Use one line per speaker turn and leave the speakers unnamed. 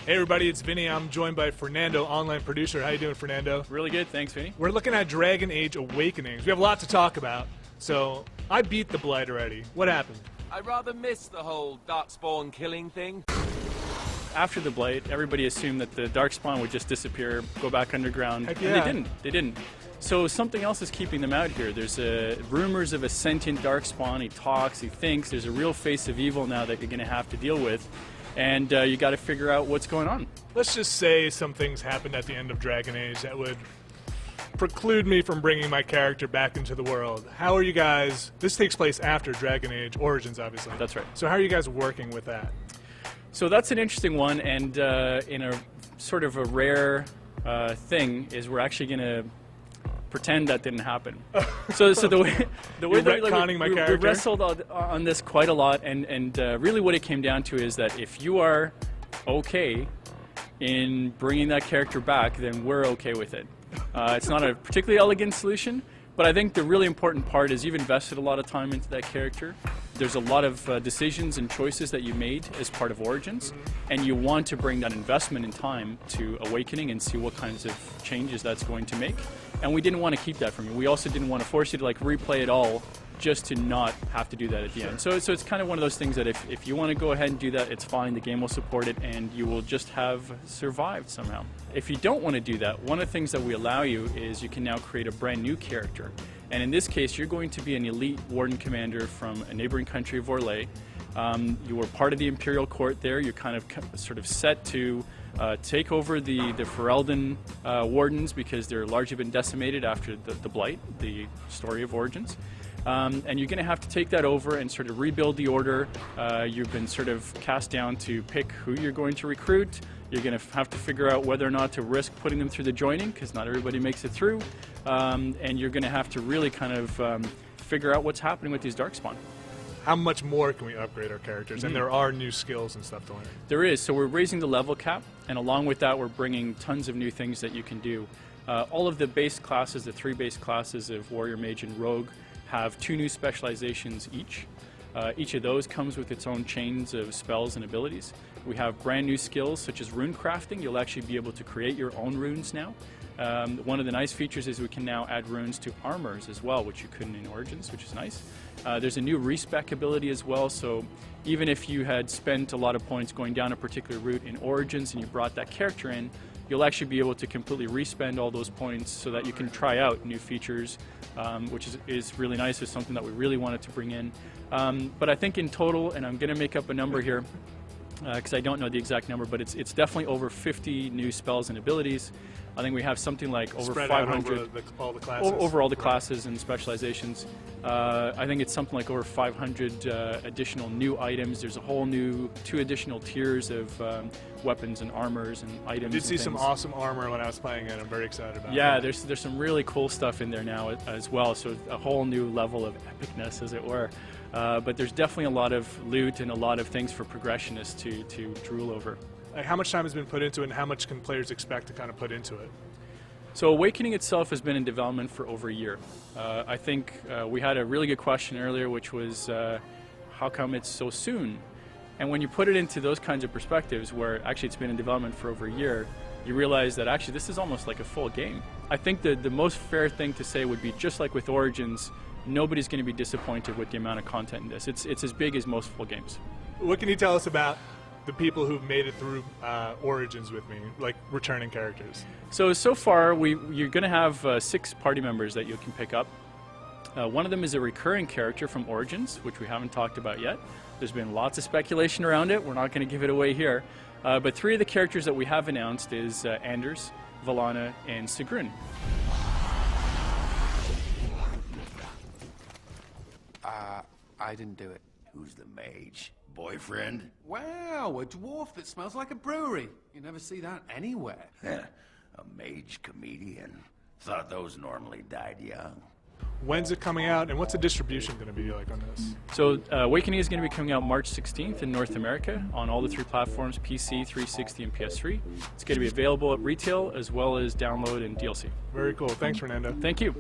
Hey everybody, it's Vinny. I'm joined by Fernando, online producer. How you doing, Fernando?
Really good, thanks, Vinny.
We're looking at Dragon Age Awakenings. We have a lot to talk about. So, I beat the Blight already. What happened?
I rather miss the whole Darkspawn killing thing.
After the Blight, everybody assumed that the Darkspawn would just disappear, go back underground,
Heck yeah.
and they didn't. They didn't. So something else is keeping them out here. There's rumors of a sentient Darkspawn. He talks, he thinks. There's a real face of evil now that you're going to have to deal with. And you got to figure out what's going on.
Let's just say some things happened at the end of Dragon Age that would preclude me from bringing my character back into the world. How are you guys... This takes place after Dragon Age Origins, obviously.
That's right.
So how are you guys working with that?
So that's an interesting one, and in a sort of a rare thing is we're actually going to pretend that didn't happen. So the way
You're
that
retconning my
we
character?
wrestled on this quite a lot, and really what it came down to is that if you are okay in bringing that character back, then we're okay with it. It's not a particularly elegant solution, but I think the really important part is you've invested a lot of time into that character. There's a lot of decisions and choices that you made as part of Origins, and you want to bring that investment in time to Awakening and see what kinds of changes that's going to make. And we didn't want to keep that from you. We also didn't want to force you to like replay it all just to not have to do that at the end. So it's kind of one of those things that if you want to go ahead and do that, it's fine. The game will support it, and you will just have survived somehow. If you don't want to do that, one of the things that we allow you is you can now create a brand new character. And in this case, you're going to be an elite warden commander from a neighboring country of Orlais. You were part of the Imperial Court there. You're kind of sort of set to take over the Ferelden wardens because they're largely been decimated after the Blight, the story of Origins. And you're going to have to take that over and sort of rebuild the order. You've been sort of cast down to pick who you're going to recruit. You're going to have to figure out whether or not to risk putting them through the joining, because not everybody makes it through. And you're going to have to really kind of figure out what's happening with these Darkspawn.
How much more can we upgrade our characters? And there are new skills and stuff to learn.
There is. So we're raising the level cap, and along with that, we're bringing tons of new things that you can do. All of the base classes, the 3 base classes of Warrior, Mage, and Rogue, have 2 new specializations each. Each of those comes with its own chains of spells and abilities. We have brand new skills such as rune crafting. You'll actually be able to create your own runes now. One of the nice features is we can now add runes to armors as well, which you couldn't in Origins, which is nice. There's a new respec ability as well, so even if you had spent a lot of points going down a particular route in Origins and you brought that character in, you'll actually be able to completely respend all those points so that you can try out new features, which is really nice. It's something that we really wanted to bring in. But I think in total, and I'm going to make up a number here, because I don't know the exact number, but it's definitely over 50 new spells and abilities. I think we have something like over
Spread
500
out over all the classes.
over all the classes and specializations. I think it's something like over 500 additional new items. There's a whole new 2 additional tiers of weapons and armors and items.
I did see
and
some
things.
awesome armor when I was playing it. I'm very excited about it.
Yeah, there's some really cool stuff in there now as well. So a whole new level of epicness, as it were. But there's definitely a lot of loot and a lot of things for progressionists to drool over.
Like, how much time has been put into it, and how much can players expect to kind of put into it?
So Awakening itself has been in development for over a year. I think we had a really good question earlier, which was how come it's so soon? And when you put it into those kinds of perspectives, where actually it's been in development for over a year, you realize that actually this is almost like a full game. I think the most fair thing to say would be, just like with Origins, nobody's going to be disappointed with the amount of content in this. It's as big as most full games.
What can you tell us about the people who've made it through Origins with me, like returning characters?
So far, you're going to have 6 party members that you can pick up. One of them is a recurring character from Origins, which we haven't talked about yet. There's been lots of speculation around it. We're not going to give it away here. But 3 of the characters that we have announced is Anders, Valana, and Sigrun.
I didn't do it.
Who's the mage? Boyfriend?
Wow, a dwarf that smells like a brewery. You never see that anywhere.
A mage comedian. Thought those normally died young.
When's it coming out, and what's the distribution going to be like on this?
So Awakening is going to be coming out March 16th in North America on all the 3 platforms, PC, 360, and PS3. It's going to be available at retail as well as download and DLC.
Very cool. Thanks, Fernando.
Thank you.